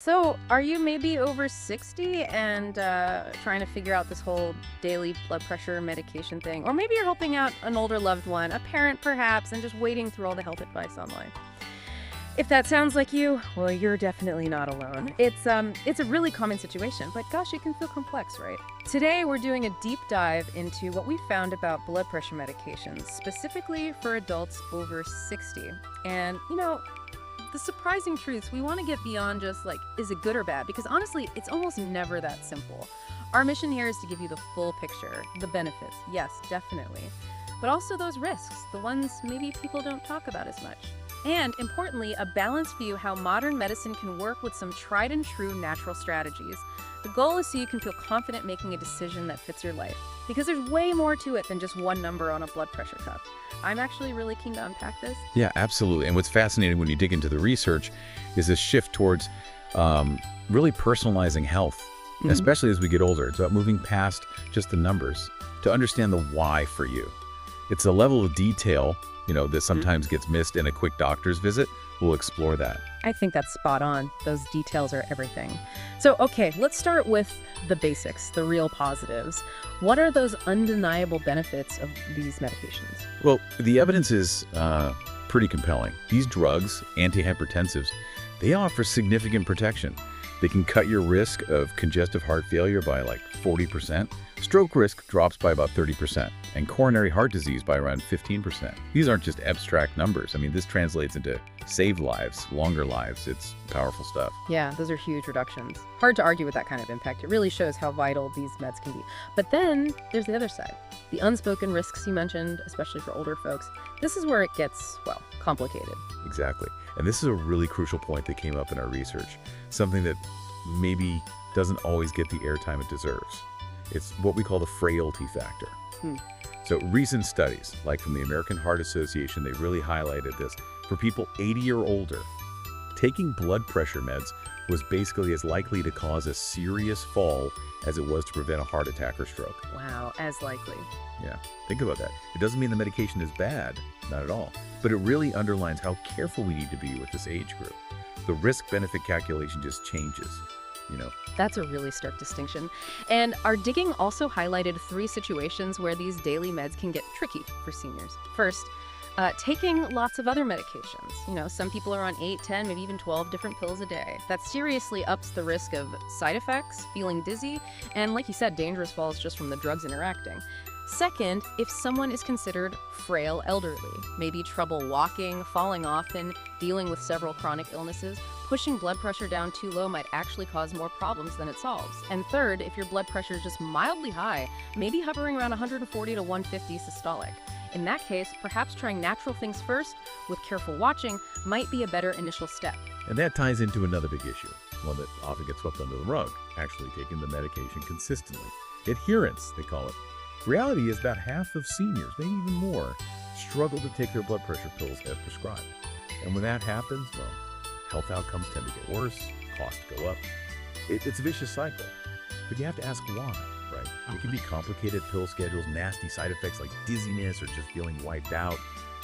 So, are you maybe over 60 and trying to figure out this whole daily blood pressure medication thing? Or maybe you're helping out an older loved one, a parent perhaps, and just wading through all the health advice online. If that sounds like you, well, you're definitely not alone. It's a really common situation, but gosh, it can feel complex, right? Today, we're doing a deep dive into what we found about blood pressure medications, specifically for adults over 60. And, the surprising truths, we want to get beyond just like, is it good or bad? Because honestly, it's almost never that simple. Our mission here is to give you the full picture, the benefits, yes, definitely, but also those risks, the ones maybe people don't talk about as much. And importantly, a balanced view how modern medicine can work with some tried and true natural strategies. The goal is so you can feel confident making a decision that fits your life. Because there's way more to it than just one number on a blood pressure cuff. I'm actually really keen to unpack this. Yeah, absolutely. And what's fascinating when you dig into the research is this shift towards really personalizing health, especially as we get older. It's about moving past just the numbers to understand the why for you. It's a level of detail, that sometimes gets missed in a quick doctor's visit. We'll explore that. I think that's spot on. Those details are everything. So, okay, let's start with the basics, the real positives. What are those undeniable benefits of these medications? Well, the evidence is pretty compelling. These drugs, antihypertensives, they offer significant protection. They can cut your risk of congestive heart failure by like 40%. Stroke risk drops by about 30%, and coronary heart disease by around 15%. These aren't just abstract numbers. I mean, this translates into saved lives, longer lives. It's powerful stuff. Yeah, those are huge reductions. Hard to argue with that kind of impact. It really shows how vital these meds can be. But then there's the other side. The unspoken risks you mentioned, especially for older folks. This is where it gets, well, complicated. Exactly. And this is a really crucial point that came up in our research, something that maybe doesn't always get the airtime it deserves. It's what we call the frailty factor. So recent studies, like from the American Heart Association, they really highlighted this. For people 80 or older, taking blood pressure meds was basically as likely to cause a serious fall as it was to prevent a heart attack or stroke. Wow, as likely. Yeah, think about that. It doesn't mean the medication is bad, not at all. But it really underlines how careful we need to be with this age group. The risk-benefit calculation just changes. That's a really stark distinction. And our digging also highlighted 3 situations where these daily meds can get tricky for seniors. First, taking lots of other medications. Some people are on 8, 10, maybe even 12 different pills a day. That seriously ups the risk of side effects, feeling dizzy, and like you said, dangerous falls just from the drugs interacting. Second, if someone is considered frail elderly, maybe trouble walking, falling often, dealing with several chronic illnesses, pushing blood pressure down too low might actually cause more problems than it solves. And third, if your blood pressure is just mildly high, maybe hovering around 140 to 150 systolic. In that case, perhaps trying natural things first with careful watching might be a better initial step. And that ties into another big issue, one that often gets swept under the rug, actually taking the medication consistently. Adherence, they call it. Reality is about half of seniors, maybe even more, struggle to take their blood pressure pills as prescribed. And when that happens, well, health outcomes tend to get worse, costs go up. It's a vicious cycle. But you have to ask why, right? It can be complicated pill schedules, nasty side effects like dizziness or just feeling wiped out,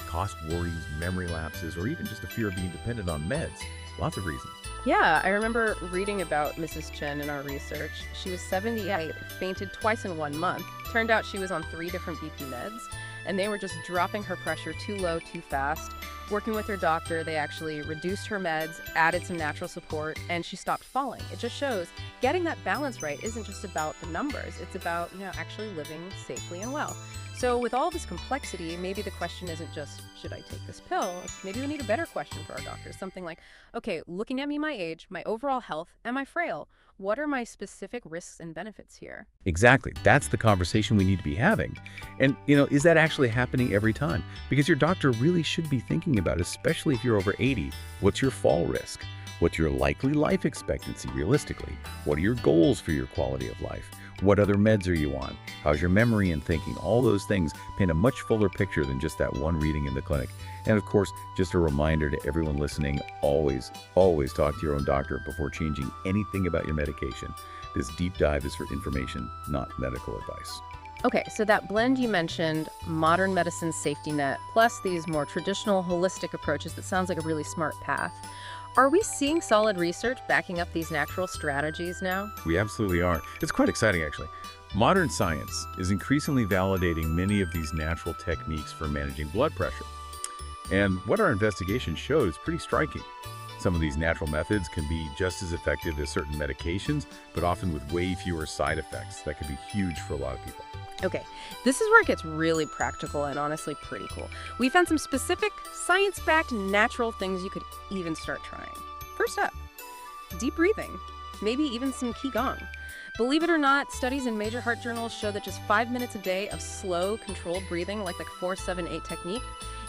cost worries, memory lapses, or even just a fear of being dependent on meds. Lots of reasons. Yeah, I remember reading about Mrs. Chen in our research. She was 78, fainted twice in 1 month. Turned out she was on 3 different BP meds, and they were just dropping her pressure too low, too fast. Working with her doctor, they actually reduced her meds, added some natural support, and she stopped falling. It just shows getting that balance right isn't just about the numbers. It's about, actually living safely and well. So with all this complexity, maybe the question isn't just, should I take this pill? Maybe we need a better question for our doctors. Something like, okay, looking at me, my age, my overall health, am I frail? What are my specific risks and benefits here? Exactly. That's the conversation we need to be having. And, is that actually happening every time? Because your doctor really should be thinking about it, especially if you're over 80. What's your fall risk? What's your likely life expectancy realistically? What are your goals for your quality of life? What other meds are you on? How's your memory and thinking? All those things paint a much fuller picture than just that one reading in the clinic. And of course, just a reminder to everyone listening, always talk to your own doctor before changing anything about your medication. This deep dive is for information, not medical advice. Okay, so that blend you mentioned, modern medicine's safety net, plus these more traditional holistic approaches, that sounds like a really smart path. Are we seeing solid research backing up these natural strategies now? We absolutely are. It's quite exciting, actually. Modern science is increasingly validating many of these natural techniques for managing blood pressure. And what our investigation showed is pretty striking. Some of these natural methods can be just as effective as certain medications, but often with way fewer side effects. That could be huge for a lot of people. Okay, this is where it gets really practical and honestly pretty cool. We found some specific, science-backed, natural things you could even start trying. First up, deep breathing, maybe even some Qigong. Believe it or not, studies in major heart journals show that just 5 minutes a day of slow, controlled breathing, like the 4-7-8 technique,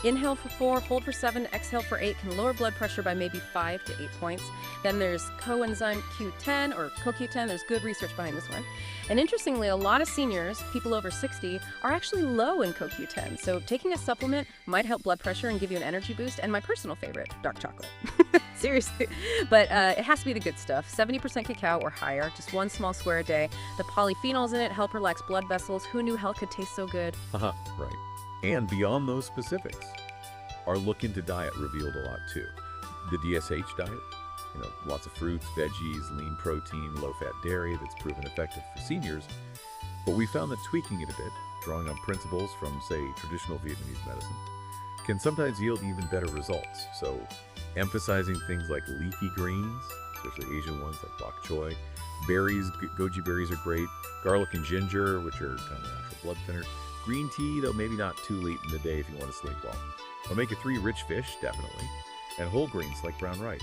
inhale for 4, hold for 7, exhale for 8, can lower blood pressure by maybe 5 to 8 points. Then there's coenzyme Q10 or CoQ10. There's good research behind this one. And interestingly, a lot of seniors, people over 60, are actually low in CoQ10. So taking a supplement might help blood pressure and give you an energy boost. And my personal favorite, dark chocolate. Seriously. But it has to be the good stuff. 70% cacao or higher, just one small square a day. The polyphenols in it help relax blood vessels. Who knew hell could taste so good? Right. And beyond those specifics, our look into diet revealed a lot too. The DSH diet, lots of fruits, veggies, lean protein, low-fat dairy that's proven effective for seniors. But we found that tweaking it a bit, drawing on principles from, say, traditional Vietnamese medicine, can sometimes yield even better results. So emphasizing things like leafy greens, especially Asian ones like bok choy, berries, goji berries are great, garlic and ginger, which are kind of natural blood thinners, green tea, though maybe not too late in the day if you want to sleep well. Omega-3 rich fish, definitely, and whole grains like brown rice.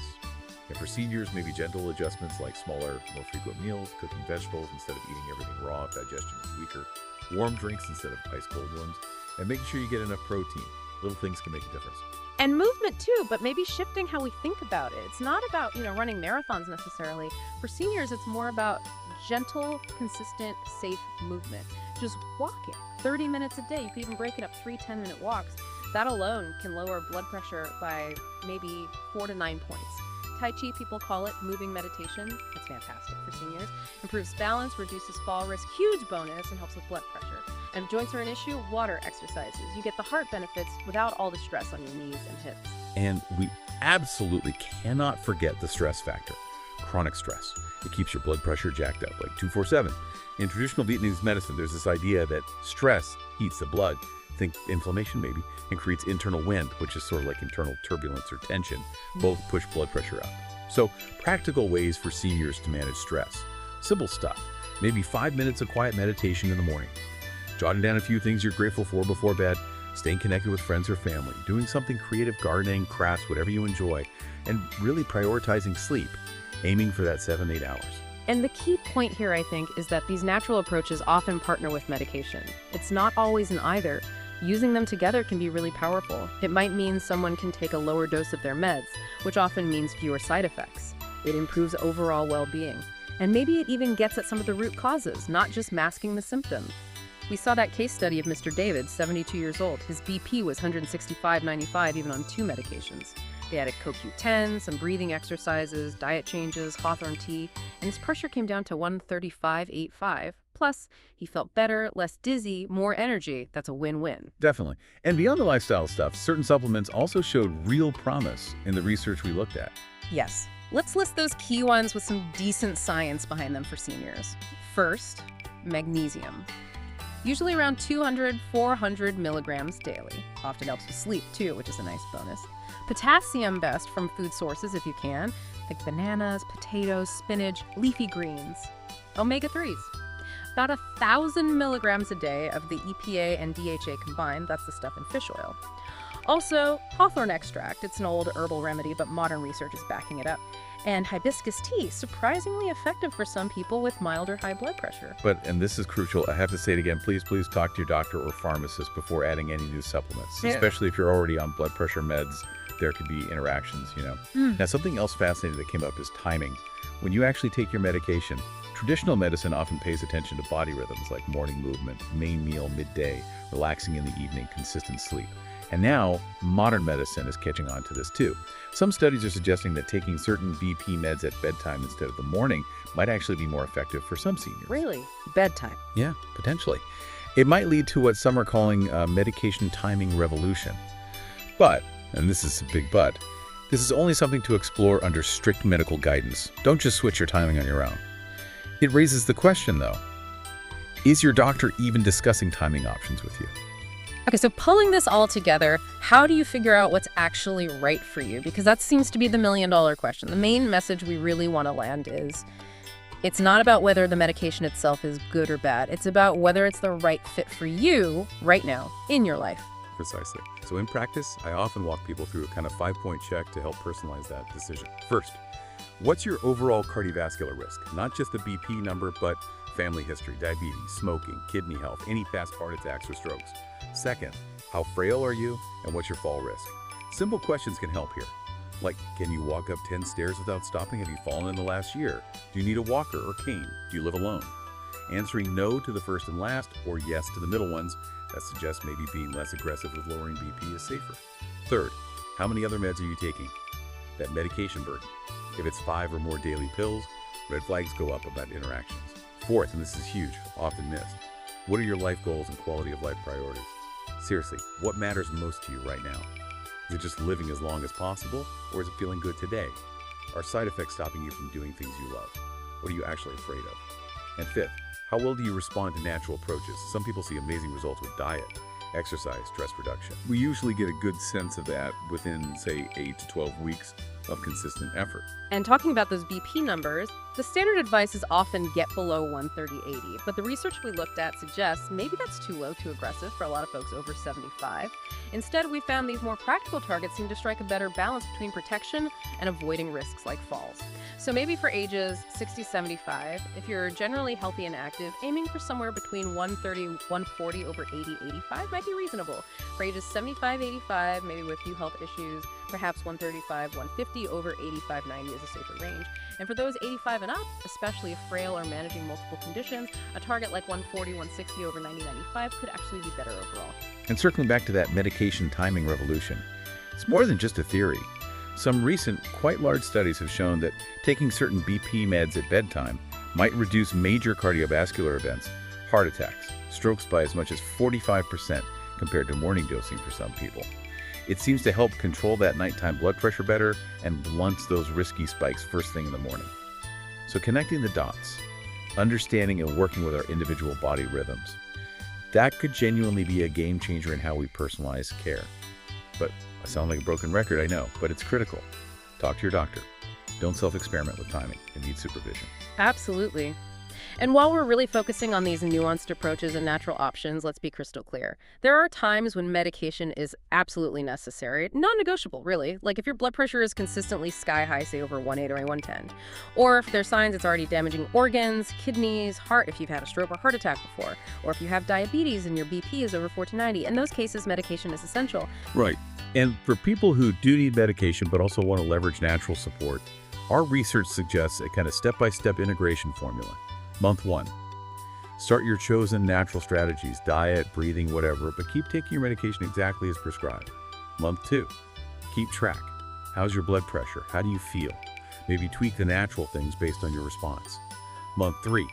And for seniors, maybe gentle adjustments like smaller, more frequent meals, cooking vegetables instead of eating everything raw if digestion is weaker, warm drinks instead of ice-cold ones, and making sure you get enough protein. Little things can make a difference. And movement too, but maybe shifting how we think about it. It's not about, running marathons necessarily. For seniors, it's more about gentle, consistent, safe movement. Just walking 30 minutes a day. You could even break it up 3 10-minute walks. That alone can lower blood pressure by maybe 4 to 9 points. Tai Chi, people call it moving meditation. It's fantastic for seniors. Improves balance, reduces fall risk, huge bonus, and helps with blood pressure. And if joints are an issue, water exercises. You get the heart benefits without all the stress on your knees and hips. And we absolutely cannot forget the stress factor, chronic stress. It keeps your blood pressure jacked up, like 247. In traditional Vietnamese medicine, there's this idea that stress heats the blood, think inflammation maybe, and creates internal wind, which is sort of like internal turbulence or tension. Both push blood pressure up. So practical ways for seniors to manage stress. Simple stuff. Maybe 5 minutes of quiet meditation in the morning. Jotting down a few things you're grateful for before bed. Staying connected with friends or family. Doing something creative, gardening, crafts, whatever you enjoy. And really prioritizing sleep. Aiming for that 7-8 hours. And the key point here, I think, is that these natural approaches often partner with medication. It's not always an either. Using them together can be really powerful. It might mean someone can take a lower dose of their meds, which often means fewer side effects. It improves overall well-being. And maybe it even gets at some of the root causes, not just masking the symptoms. We saw that case study of Mr. David, 72 years old. His BP was 165/95 even on 2 medications. They added CoQ10, some breathing exercises, diet changes, hawthorn tea, and his pressure came down to 135/85. Plus, he felt better, less dizzy, more energy. That's a win-win. Definitely. And beyond the lifestyle stuff, certain supplements also showed real promise in the research we looked at. Yes. Let's list those key ones with some decent science behind them for seniors. First, magnesium. Usually around 200-400 milligrams daily. Often helps with sleep too, which is a nice bonus. Potassium best from food sources if you can, like bananas, potatoes, spinach, leafy greens. Omega-3s. About 1,000 milligrams a day of the EPA and DHA combined. That's the stuff in fish oil. Also, hawthorn extract. It's an old herbal remedy, but modern research is backing it up. And hibiscus tea, surprisingly effective for some people with mild or high blood pressure. But, and this is crucial, I have to say it again, please talk to your doctor or pharmacist before adding any new supplements, especially if you're already on blood pressure meds. There could be interactions, Now, something else fascinating that came up is timing. When you actually take your medication, traditional medicine often pays attention to body rhythms like morning movement, main meal midday, relaxing in the evening, consistent sleep. And now, modern medicine is catching on to this too. Some studies are suggesting that taking certain BP meds at bedtime instead of the morning might actually be more effective for some seniors. Really? Bedtime? Yeah, potentially. It might lead to what some are calling a medication timing revolution. But, and this is a big but, This is only something to explore under strict medical guidance. Don't just switch your timing on your own. It raises the question, though, is your doctor even discussing timing options with you? Okay, so pulling this all together, how do you figure out what's actually right for you? Because that seems to be the million-dollar question. The main message we really want to land is it's not about whether the medication itself is good or bad. It's about whether it's the right fit for you right now in your life. Precisely. So in practice, I often walk people through a kind of 5-point check to help personalize that decision. First, what's your overall cardiovascular risk? Not just the BP number, but family history, diabetes, smoking, kidney health, any past heart attacks or strokes. Second, how frail are you and what's your fall risk? Simple questions can help here. Like, can you walk up 10 stairs without stopping? Have you fallen in the last year? Do you need a walker or cane? Do you live alone? Answering no to the first and last or yes to the middle ones, that suggests maybe being less aggressive with lowering BP is safer. Third, how many other meds are you taking? That medication burden. If it's 5 or more daily pills, red flags go up about interactions. Fourth, and this is huge, often missed, what are your life goals and quality of life priorities? Seriously, what matters most to you right now? Is it just living as long as possible, or is it feeling good today? Are side effects stopping you from doing things you love? What are you actually afraid of? And fifth, how well do you respond to natural approaches? Some people see amazing results with diet, exercise, stress reduction. We usually get a good sense of that within, say, 8 to 12 weeks of consistent effort. And talking about those BP numbers, the standard advice is often get below 130/80, but the research we looked at suggests maybe that's too low, too aggressive for a lot of folks over 75. Instead, we found these more practical targets seem to strike a better balance between protection and avoiding risks like falls. So maybe for ages 60-75, if you're generally healthy and active, aiming for somewhere between 130-140 over 80-85 might be reasonable. For ages 75-85, maybe with few health issues, perhaps 135-150 over 85-90 is a safer range. And for those 85 and up, especially if frail or managing multiple conditions, a target like 140-160 over 90-95 could actually be better overall. And circling back to that medication timing revolution, it's more than just a theory. Some recent, quite large studies have shown that taking certain BP meds at bedtime might reduce major cardiovascular events, heart attacks, strokes by as much as 45% compared to morning dosing for some people. It seems to help control that nighttime blood pressure better and blunts those risky spikes first thing in the morning. So connecting the dots, understanding and working with our individual body rhythms, that could genuinely be a game changer in how we personalize care. But I sound like a broken record, I know, but it's critical. Talk to your doctor. Don't self-experiment with timing. It needs supervision. Absolutely. And while we're really focusing on these nuanced approaches and natural options, let's be crystal clear. There are times when medication is absolutely necessary, non-negotiable, really. Like if your blood pressure is consistently sky high, say over 180 or 110. Or if there's signs it's already damaging organs, kidneys, heart, if you've had a stroke or heart attack before. Or if you have diabetes and your BP is over 490. In those cases, medication is essential. Right. And for people who do need medication but also want to leverage natural support, our research suggests a kind of step-by-step integration formula. Month 1, start your chosen natural strategies, diet, breathing, whatever, but keep taking your medication exactly as prescribed. Month 2, keep track. How's your blood pressure? How do you feel? Maybe tweak the natural things based on your response. Month 3,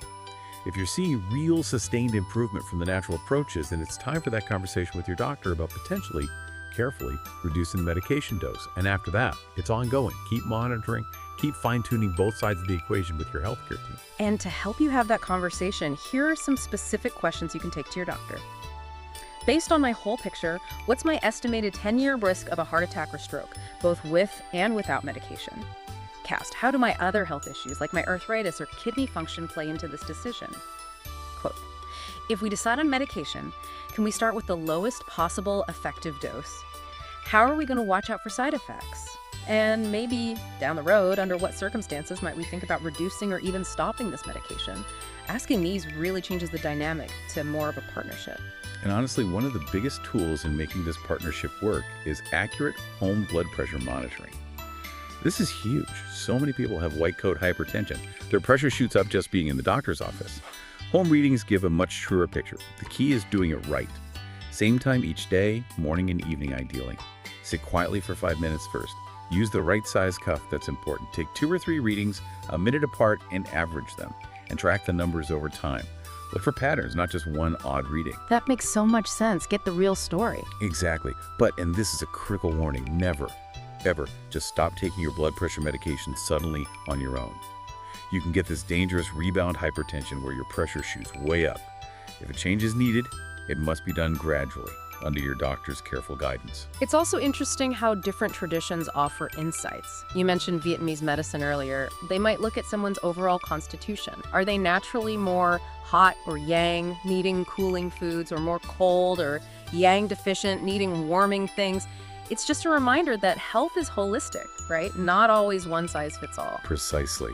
if you're seeing real sustained improvement from the natural approaches, then it's time for that conversation with your doctor about potentially, carefully reducing the medication dose. And after that, it's ongoing. Keep monitoring. Keep fine-tuning both sides of the equation with your healthcare team. And to help you have that conversation, here are some specific questions you can take to your doctor. Based on my whole picture, what's my estimated 10-year risk of a heart attack or stroke, both with and without medication? Cast, how do my other health issues, like my arthritis or kidney function, play into this decision? Quote, if we decide on medication, can we start with the lowest possible effective dose? How are we going to watch out for side effects? And maybe down the road, under what circumstances might we think about reducing or even stopping this medication? Asking these really changes the dynamic to more of a partnership. And honestly, one of the biggest tools in making this partnership work is accurate home blood pressure monitoring. This is huge. So many people have white coat hypertension. Their pressure shoots up just being in the doctor's office. Home readings give a much truer picture. The key is doing it right. Same time each day, morning and evening ideally. Sit quietly for 5 minutes first. Use the right size cuff, that's important. Take 2 or 3 readings, a minute apart, and average them. And track the numbers over time. Look for patterns, not just one odd reading. That makes so much sense. Get the real story. Exactly. But, and this is a critical warning, never, ever just stop taking your blood pressure medication suddenly on your own. You can get this dangerous rebound hypertension where your pressure shoots way up. If a change is needed, it must be done gradually, under your doctor's careful guidance. It's also interesting how different traditions offer insights. You mentioned Vietnamese medicine earlier. They might look at someone's overall constitution. Are they naturally more hot or yang, needing cooling foods, or more cold or yang deficient, needing warming things? It's just a reminder that health is holistic, right? Not always one size fits all. Precisely.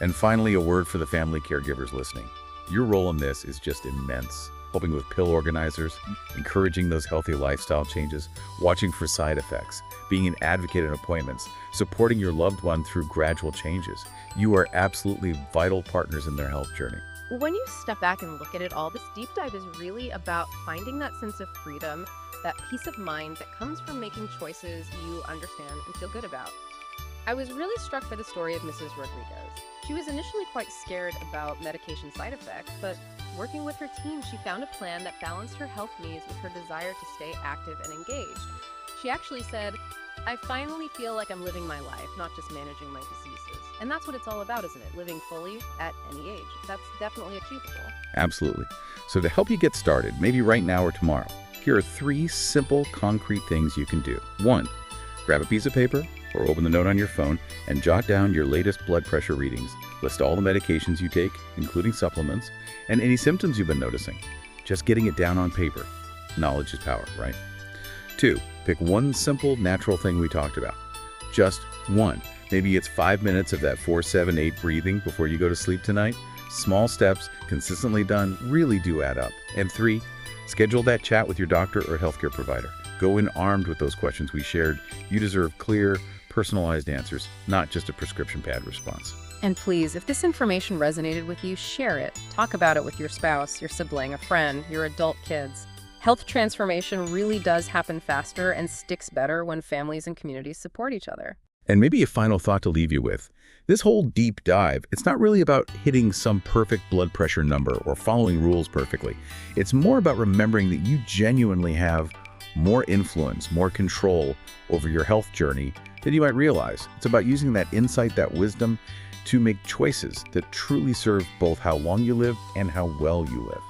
And finally, a word for the family caregivers listening. Your role in this is just immense. Helping with pill organizers, encouraging those healthy lifestyle changes, watching for side effects, being an advocate at appointments, supporting your loved one through gradual changes. You are absolutely vital partners in their health journey. When you step back and look at it all, this deep dive is really about finding that sense of freedom, that peace of mind that comes from making choices you understand and feel good about. I was really struck by the story of Mrs. Rodriguez. She was initially quite scared about medication side effects, but working with her team, she found a plan that balanced her health needs with her desire to stay active and engaged. She actually said, "I finally feel like I'm living my life, not just managing my diseases." And that's what it's all about, isn't it? Living fully at any age. That's definitely achievable. Absolutely. So to help you get started, maybe right now or tomorrow, here are 3 simple, concrete things you can do. 1, grab a piece of paper or open the note on your phone and jot down your latest blood pressure readings. List all the medications you take, including supplements, and any symptoms you've been noticing. Just getting it down on paper. Knowledge is power, right? 2, pick one simple, natural thing we talked about. Just one. Maybe it's 5 minutes of that 4-7-8 breathing before you go to sleep tonight. Small steps, consistently done, really do add up. And 3, schedule that chat with your doctor or healthcare provider. Go in armed with those questions we shared. You deserve clear, personalized answers, not just a prescription pad response. And please, if this information resonated with you, share it. Talk about it with your spouse, your sibling, a friend, your adult kids. Health transformation really does happen faster and sticks better when families and communities support each other. And maybe a final thought to leave you with. This whole deep dive, it's not really about hitting some perfect blood pressure number or following rules perfectly. It's more about remembering that you genuinely have more influence, more control over your health journey than you might realize. It's about using that insight, that wisdom, to make choices that truly serve both how long you live and how well you live.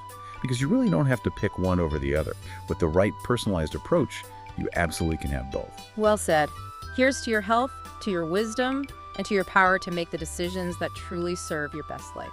Because you really don't have to pick one over the other. With the right personalized approach, you absolutely can have both. Well said. Here's to your health, to your wisdom, and to your power to make the decisions that truly serve your best life.